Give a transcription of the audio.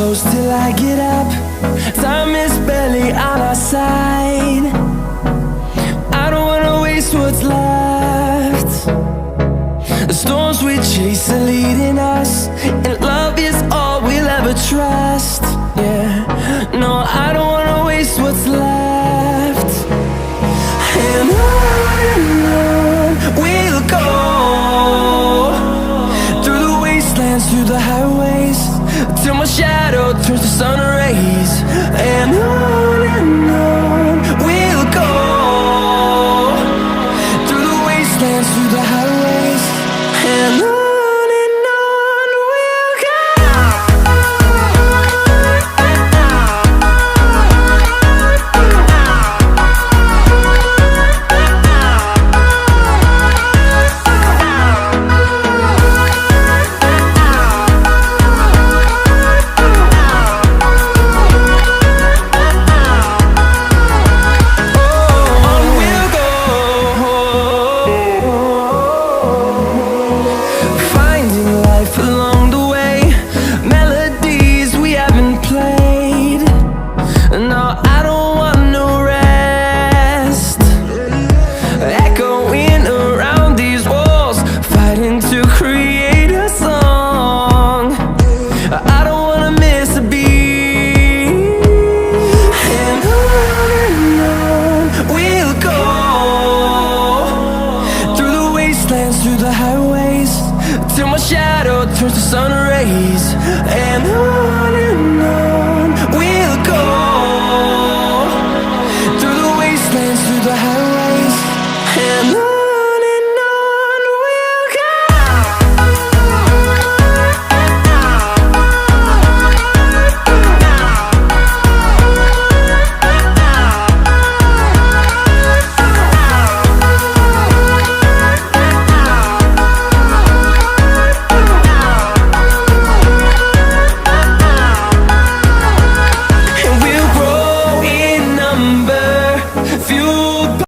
close till I get up. Time is barely on our side. I don't wanna waste what's left. The storms we chase are leading us, and love is all we'll ever trust. Yeah, no, I don't wanna waste what's left. And on we'll go, through the wastelands, through the highways, till my shadow turns to sun rays. And on we'll go, through the wastelands, through the highways, and on we'll go. Along the way, melodies we haven't played. No, I don't want no rest. Echoing around these walls, fighting to create a song. I don't wanna miss a beat. And on we'll go, through the wastelands, through the highways, till my shadow turns to sun rays. And on